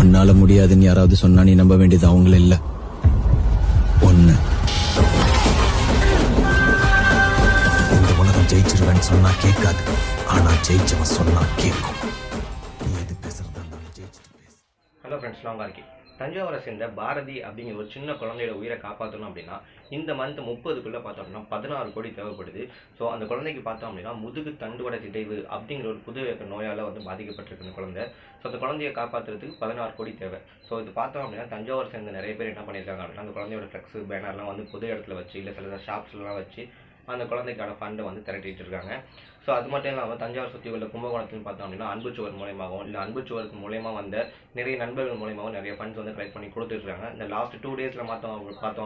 உன்னால முடியாதுன்னு யாராவது சொன்னா நீ நம்ப வேண்டியது அவங்கள இல்ல, ஒண்ணு. இந்த உலகம் ஜெயிச்சிருவேன்னு சொன்னா கேட்காது, ஆனா ஜெயிச்சவன் சொன்னா கேட்கும். நீ எது பேசுறதா இருந்தாலும் ஜெயிச்சுட்டு பேசு. ஹலோ ஃப்ரெண்ட்ஸ், நான் இருக்கேன். தஞ்சாவூரை சேர்ந்த பாரதி அப்படிங்கிற ஒரு சின்ன குழந்தையோட உயிரை காப்பாற்றணும் அப்படின்னா இந்த மந்த் 30க்குள்ளே பார்த்தோம் அப்படின்னா 16 கோடி தேவைப்படுது. ஸோ அந்த குழந்தைக்கு பார்த்தோம் அப்படின்னா முதுகு தண்டுவட சிதைவு அப்படிங்கிற ஒரு புது நோயால் வந்து பாதிக்கப்பட்டிருக்கு அந்த குழந்தை. ஸோ அந்த குழந்தையை காப்பாற்றுறதுக்கு 16 கோடி தேவை. ஸோ இது பார்த்தோம் அப்படின்னா தஞ்சாவூரை சேர்ந்த நிறைய பேர் என்ன பண்ணியிருக்காங்க அப்படின்னா அந்த குழந்தையோட ஃப்ளெக்ஸு பேனர்லாம் வந்து பொது இடத்துல வச்சு இல்லை சில ஷாப்ஸ்லாம் வச்சு அந்த குழந்தைக்கான ஃபண்டை வந்து திரட்டிட்டு இருக்காங்க. ஸோ அது மட்டும் இல்லாமல் தஞ்சாவூர் சுற்றி உள்ள கும்பகோணத்துன்னு பார்த்தோம் அப்படின்னா அன்புச்சுவர் மூலயமாகவும் இல்லை அன்புச்சுவருக்கு மூலயமா வந்த நிறைய நண்பர்கள் மூலயமாவும் நிறைய ஃபண்ட்ஸ் வந்து கலெக்ட் பண்ணி கொடுத்துருக்காங்க. இந்த லாஸ்ட் 2 டேஸில் பார்த்தோம்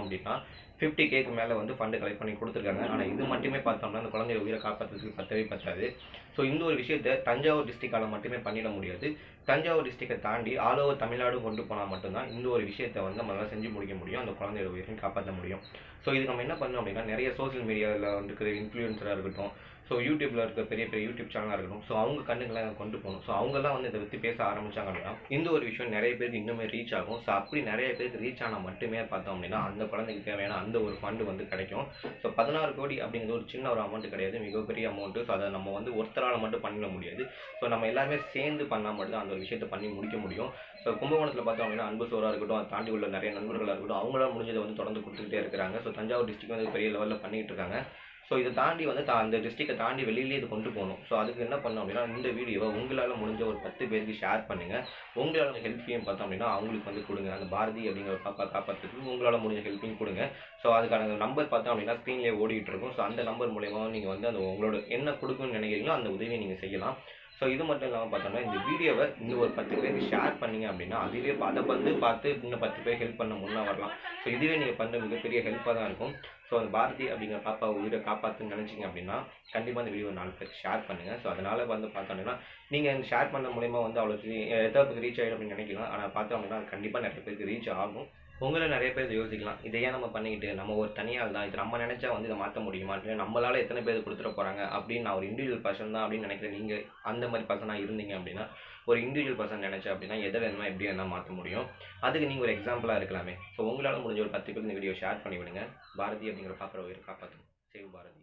அப்படின்னா 50Kக்கு மேலே வந்து ஃபண்டு கலெக்ட் பண்ணி கொடுத்துருக்காங்க. ஆனால் இது மட்டுமே பார்த்தோம்னா அந்த குழந்தைய உயிரை காப்பாற்றுறதுக்கு பத்தாது. ஸோ இந்த ஒரு விஷயத்தை தஞ்சாவூர் டிஸ்ட்ரிக்டால் மட்டுமே பண்ணிட முடியாது. தஞ்சாவூர் டிஸ்ட்ரிக்டை தாண்டி ஆல் ஓவர் தமிழ்நாடு கொண்டு போனால் மட்டும்தான் இந்த ஒரு விஷயத்தை வந்து நம்மளால் செஞ்சு முடிக்க முடியும், அந்த குழந்தையோட உயிரையும் காப்பாற்ற முடியும். ஸோ இதுக்கு நம்ம என்ன பண்ணோம் அப்படின்னா நிறைய சோசியல் மீடியாவில் இருக்கிற இன்ஃப்ளூயன்சராக இருக்கட்டும், ஸோ யூடியூப்பில் இருக்க பெரிய யூடியூப் சேனலாக இருக்கட்டும், ஸோ அவங்க கண்ணுங்களாம் கொண்டு போகணும். ஸோ அவங்கெல்லாம் வந்து இதை பற்றி பேச ஆரம்பித்தாங்க அப்படின்னா இந்த ஒரு விஷயம் நிறைய பேருக்கு இன்னுமே ரீச் ஆகும். ஸோ அப்படி நிறைய பேருக்கு ரீச் ஆனால் மட்டுமே பார்த்தோம் அப்படின்னா அந்த குழந்தைக்கு தேவையான அந்த ஒரு ஃபண்டு வந்து கிடைக்கும். ஸோ 16 கோடி அப்படிங்கிறது ஒரு சின்ன ஒரு அமௌண்ட் கிடையாது, மிகப்பெரிய அமௌண்ட்டு. ஸோ அதை நம்ம வந்து ஒருத்தரால் மட்டும் பண்ணிட முடியாது. ஸோ நம்ம எல்லாமே சேர்ந்து பண்ணால் மட்டும் அந்த ஒரு விஷயத்தை பண்ணி முடிக்க முடியும். ஸோ கும்பகோணத்தில் பார்த்தோம் அப்படின்னா அன்பு சோராக இருக்கட்டும், அதை தாண்டி உள்ள நிறைய நண்பர்களாக இருக்கட்டும், அவங்களால முடிஞ்சதை வந்து தொடர்ந்து கொடுத்துக்கிட்டே இருக்கிறாங்க. ஸோ தஞ்சாவூர் டிஸ்ட்ரிக்ட் வந்து பெரிய லெவலில் பண்ணிகிட்டு இருக்காங்க. ஸோ இதை தாண்டி வந்து அந்த டிஸ்ட்ரிக்டை தாண்டி வெளியிலே இது கொண்டு போகணும். ஸோ அதுக்கு என்ன பண்ணணும் அப்படின்னா இந்த வீடியோவை உங்களால் முடிஞ்ச ஒரு 10 பேருக்கு ஷேர் பண்ணுங்கள். உங்களால் ஹெல்ப்பையும் பார்த்தோம் அப்படின்னா அவங்களுக்கு வந்து கொடுங்க. அந்த பாரதி அப்படிங்கிற பாப்பா காப்பாற்றுறதுக்கு உங்களால் முடிஞ்ச ஹெல்ப்பையும் கொடுங்க. ஸோ அதுக்கான நம்பர் பார்த்தோம் அப்படின்னா ஸ்க்ரீன்லேயே ஓடிட்டு இருக்கும். ஸோ அந்த நம்பர் மூலயமா நீங்கள் வந்து அந்த உங்களோட என்ன கொடுக்குன்னு நினைக்கிறீங்களோ அந்த உதவியை நீங்கள் செய்யலாம். ஸோ இது மட்டும் இல்லாமல் பார்த்தோம்னா இந்த வீடியோவை இன்னும் ஒரு 10 பேருக்கு ஷேர் பண்ணிங்க அப்படின்னா அதுவே அதை பார்த்து இன்னும் 10 பேர் ஹெல்ப் பண்ண முன்னே வரலாம். ஸோ இதுவே நீங்கள் பண்ணுற மிகப்பெரிய ஹெல்ப்பாக தான் இருக்கும். ஸோ அந்த பாரதி அப்படிங்கிற பாப்பா உயிரை காப்பாற்றுன்னு நினச்சிங்க அப்படின்னா கண்டிப்பாக இந்த வீடியோ 4 பேருக்கு ஷேர் பண்ணுங்கள். ஸோ அதனால் வந்து பார்த்தோம்னா நீங்கள் ஷேர் பண்ண மூலயமா வந்து அவ்வளோ எத்தனை பேருக்கு ரீச் ஆகிடும் அப்படின்னு நினைக்கலாம். ஆனால் பார்த்தோம் அப்படின்னா கண்டிப்பாக நிறைய பேருக்கு ரீச் ஆகும். உங்களை நிறைய பேர் யோசிக்கலாம், இதை ஏன் நம்ம பண்ணிக்கிட்டு நம்ம ஒரு தனியால் தான் இது நம்ம நினச்சா வந்து இதை மாற்ற முடியுமா, இல்லை நம்மளால் எத்தனை பேர் கொடுத்துட போகிறாங்க அப்படின்னு. நான் ஒரு இண்டிவிஜுவல் பர்சன் தான் அப்படின்னு நினைக்கிறேன். நீங்கள் அந்த மாதிரி பர்சனாக இருந்தீங்க அப்படின்னா ஒரு இண்டிவிஜுவல் பர்சன் நினச்சா அப்படின்னா எதை வேணுமா எப்படி வேணால் மாற்ற முடியும். அதுக்கு நீங்கள் ஒரு எக்ஸாம்பிளாக இருக்கலாமே. ஸோ உங்களால் முடிஞ்ச ஒரு 10 பேர் இந்த வீடியோ ஷேர் பண்ணி விடுங்க. பாரதி அப்படிங்கிற பாப்பா உயிரை காப்பாற்றும். சேவ் பாரதி.